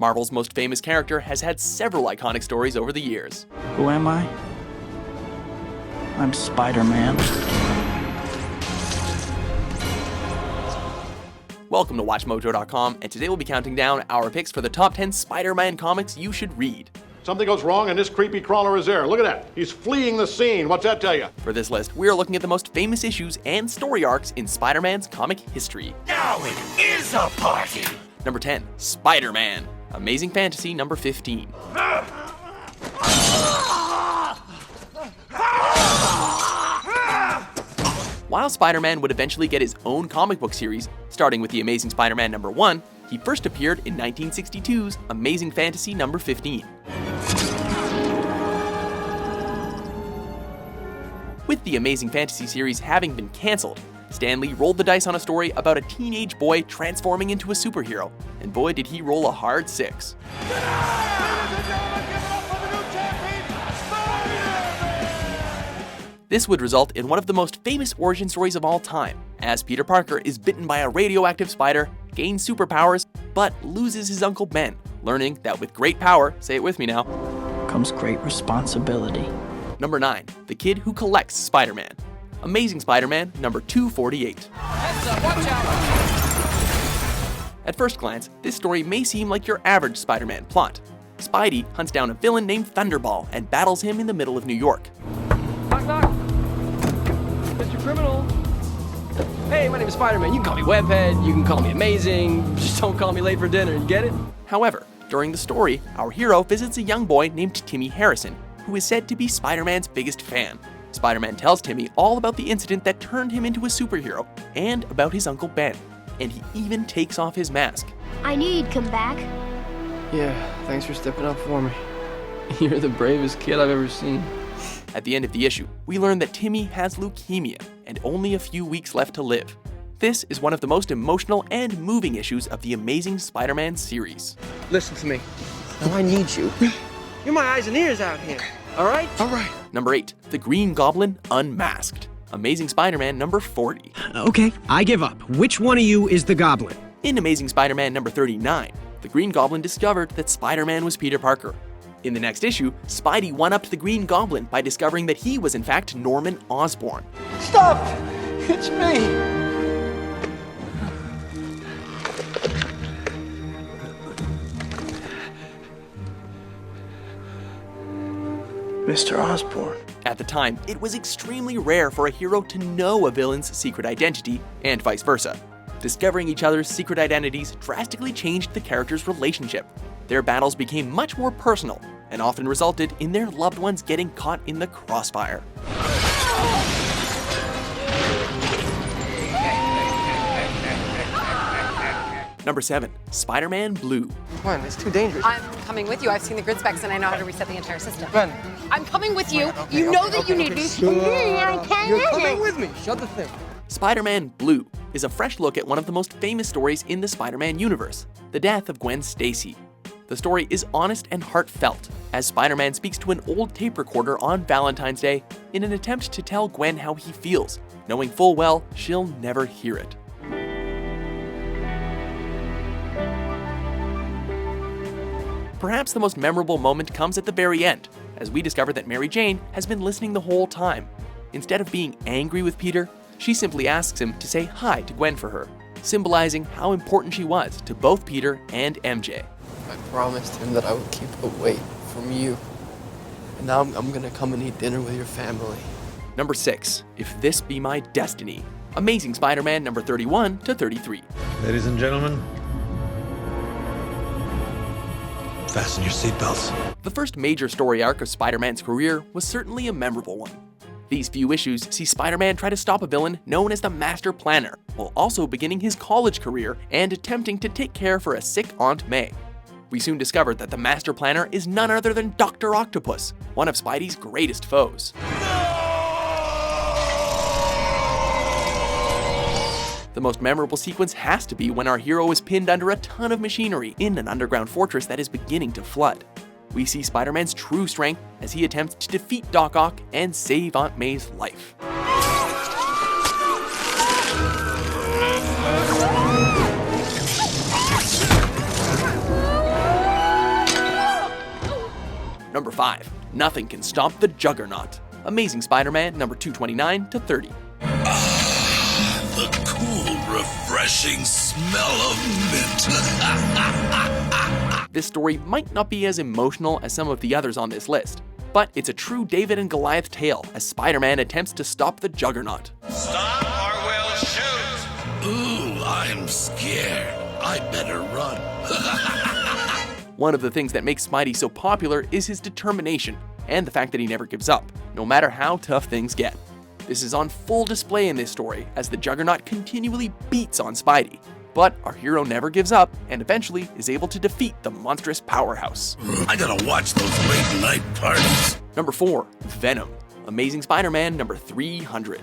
Marvel's most famous character has had several iconic stories over the years. Who am I? I'm Spider-Man. Welcome to WatchMojo.com, and today we'll be counting down our picks for the top 10 Spider-Man comics you should read. Something goes wrong and this creepy crawler is there. Look at that. He's fleeing the scene. What's that tell you? For this list, we are looking at the most famous issues and story arcs in Spider-Man's comic history. Now it is a party! Number 10, Spider-Man. Amazing Fantasy number 15. While Spider-Man would eventually get his own comic book series, starting with The Amazing Spider-Man number 1, he first appeared in 1962's Amazing Fantasy number 15. With the Amazing Fantasy series having been cancelled, Stan Lee rolled the dice on a story about a teenage boy transforming into a superhero, and boy did he roll a hard 6. This would result in one of the most famous origin stories of all time, as Peter Parker is bitten by a radioactive spider, gains superpowers, but loses his Uncle Ben, learning that with great power, say it with me now, Comes great responsibility. Number 9, The Kid Who Collects Spider-Man. Amazing Spider-Man number 248. Heads up, watch out! At first glance, this story may seem like your average Spider-Man plot. Spidey hunts down a villain named Thunderball and battles him in the middle of New York. Knock, knock. Mr. Criminal. Hey, my name is Spider-Man. You can call me Webhead, you can call me Amazing, just don't call me late for dinner, you get it? However, during the story, our hero visits a young boy named Timmy Harrison, who is said to be Spider-Man's biggest fan. Spider-Man tells Timmy all about the incident that turned him into a superhero, and about his Uncle Ben, and he even takes off his mask. I knew you'd come back. Yeah, thanks for stepping up for me. You're the bravest kid I've ever seen. At the end of the issue, we learn that Timmy has leukemia, and only a few weeks left to live. This is one of the most emotional and moving issues of the Amazing Spider-Man series. Listen to me. Now I need you. You're my eyes and ears out here, all right? All right. Number 8, The Green Goblin Unmasked. Amazing Spider-Man number 40. Okay, I give up. Which one of you is the Goblin? In Amazing Spider-Man number 39, the Green Goblin discovered that Spider-Man was Peter Parker. In the next issue, Spidey one-upped the Green Goblin by discovering that he was in fact Norman Osborn. Stop! It's me! Mr. Osborn. At the time, it was extremely rare for a hero to know a villain's secret identity, and vice versa. Discovering each other's secret identities drastically changed the characters' relationship. Their battles became much more personal, and often resulted in their loved ones getting caught in the crossfire. Number 7, Spider-Man Blue. Gwen, it's too dangerous. I'm coming with you. I've seen the grid specs and I know how to reset the entire system. Gwen. I'm coming with you. You know that you need me. You're coming with me. Shut the thing. Spider-Man Blue is a fresh look at one of the most famous stories in the Spider-Man universe, the death of Gwen Stacy. The story is honest and heartfelt, as Spider-Man speaks to an old tape recorder on Valentine's Day in an attempt to tell Gwen how he feels, knowing full well she'll never hear it. Perhaps the most memorable moment comes at the very end, as we discover that Mary Jane has been listening the whole time. Instead of being angry with Peter, she simply asks him to say hi to Gwen for her, symbolizing how important she was to both Peter and MJ. I promised him that I would keep away from you. And now I'm gonna come and eat dinner with your family. Number 6, If This Be My Destiny. Amazing Spider-Man number 31 to 33. Ladies and gentlemen, fasten your seatbelts. The first major story arc of Spider-Man's career was certainly a memorable one. These few issues see Spider-Man try to stop a villain known as the Master Planner, while also beginning his college career and attempting to take care for a sick Aunt May. We soon discovered that the Master Planner is none other than Dr. Octopus, one of Spidey's greatest foes. The most memorable sequence has to be when our hero is pinned under a ton of machinery in an underground fortress that is beginning to flood. We see Spider-Man's true strength as he attempts to defeat Doc Ock and save Aunt May's life. Nothing can stop the Juggernaut. Amazing Spider-Man number 229 to 30. The cool, refreshing smell of mint. This story might not be as emotional as some of the others on this list, but it's a true David and Goliath tale as Spider-Man attempts to stop the Juggernaut. Stop or we'll shoot. Ooh, I'm scared. I better run. One of the things that makes Spidey so popular is his determination and the fact that he never gives up, no matter how tough things get. This is on full display in this story as the Juggernaut continually beats on Spidey. But our hero never gives up and eventually is able to defeat the monstrous powerhouse. I gotta watch those late night parties. Number 4, Venom. Amazing Spider-Man number 300.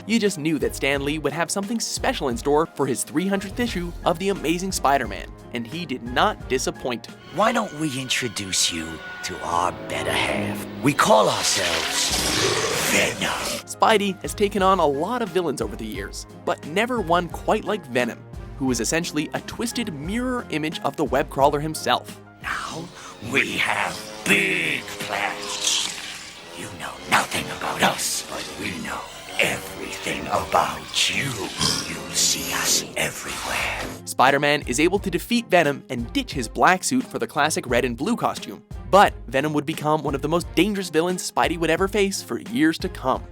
You just knew that Stan Lee would have something special in store for his 300th issue of The Amazing Spider-Man, and he did not disappoint. Why don't we introduce you to our better half? We call ourselves Venom. Spidey has taken on a lot of villains over the years, but never one quite like Venom, who is essentially a twisted mirror image of the web crawler himself. Now we have big plans. You know nothing about us, but we know everything about you. You'll see us everywhere. Spider-Man is able to defeat Venom and ditch his black suit for the classic red and blue costume, but Venom would become one of the most dangerous villains Spidey would ever face for years to come.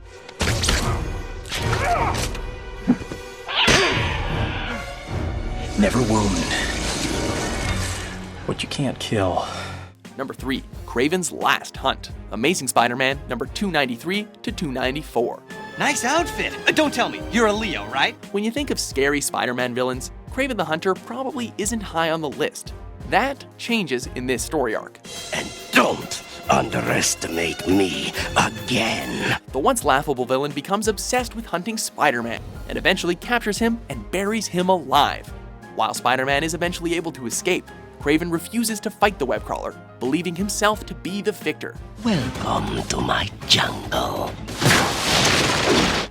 Never wound what you can't kill. Number 3, Kraven's Last Hunt. Amazing Spider-Man number 293 to 294. Nice outfit. Don't tell me, you're a Leo, right? When you think of scary Spider-Man villains, Kraven the Hunter probably isn't high on the list. That changes in this story arc. And don't underestimate me again. The once laughable villain becomes obsessed with hunting Spider-Man and eventually captures him and buries him alive. While Spider-Man is eventually able to escape, Kraven refuses to fight the web crawler, believing himself to be the victor. Welcome to my jungle.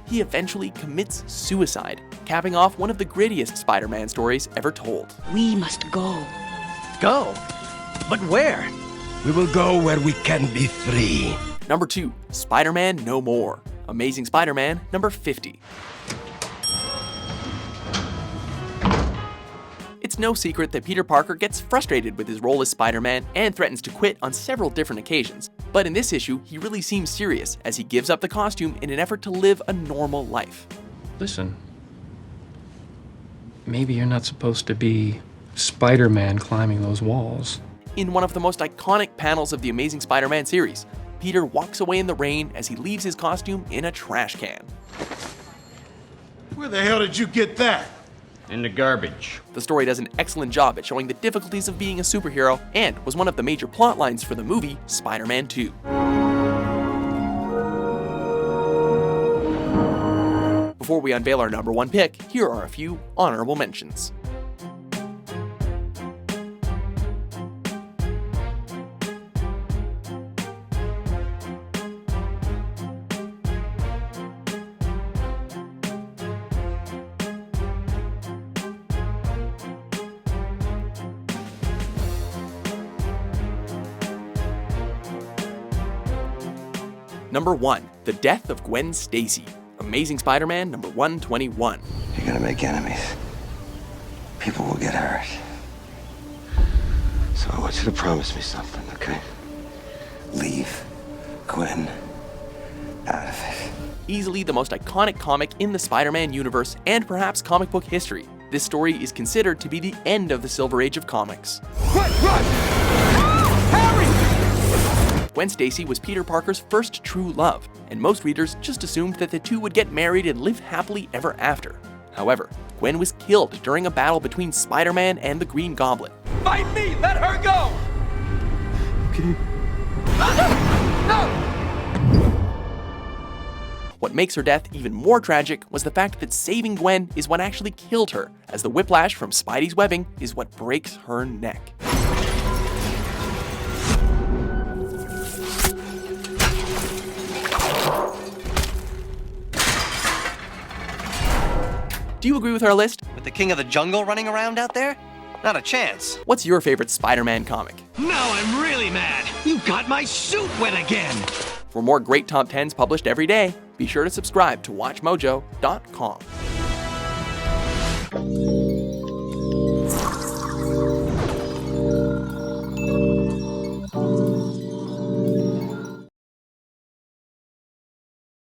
He eventually commits suicide, capping off one of the grittiest Spider-Man stories ever told. We must go. Go? But where? We will go where we can be free. Number 2, Spider-Man No More. Amazing Spider-Man number 50. It's no secret that Peter Parker gets frustrated with his role as Spider-Man and threatens to quit on several different occasions. But in this issue, he really seems serious as he gives up the costume in an effort to live a normal life. Listen, maybe you're not supposed to be Spider-Man climbing those walls. In one of the most iconic panels of the Amazing Spider-Man series, Peter walks away in the rain as he leaves his costume in a trash can. Where the hell did you get that? In the garbage. The story does an excellent job at showing the difficulties of being a superhero and was one of the major plot lines for the movie Spider-Man 2. Before we unveil our number 1 pick, here are a few honorable mentions. Number 1, The Death of Gwen Stacy. Amazing Spider-Man number 121. You're gonna make enemies. People will get hurt. So I want you to promise me something, okay? Leave Gwen out of it. Easily the most iconic comic in the Spider-Man universe and perhaps comic book history, this story is considered to be the end of the Silver Age of comics. Gwen Stacy was Peter Parker's first true love, and most readers just assumed that the two would get married and live happily ever after. However, Gwen was killed during a battle between Spider-Man and the Green Goblin. Fight me! Let her go! Okay. No! What makes her death even more tragic was the fact that saving Gwen is what actually killed her, as the whiplash from Spidey's webbing is what breaks her neck. Do you agree with our list? With the king of the jungle running around out there? Not a chance. What's your favorite Spider-Man comic? Now I'm really mad. You got my suit wet again. For more great top 10s published every day, be sure to subscribe to WatchMojo.com.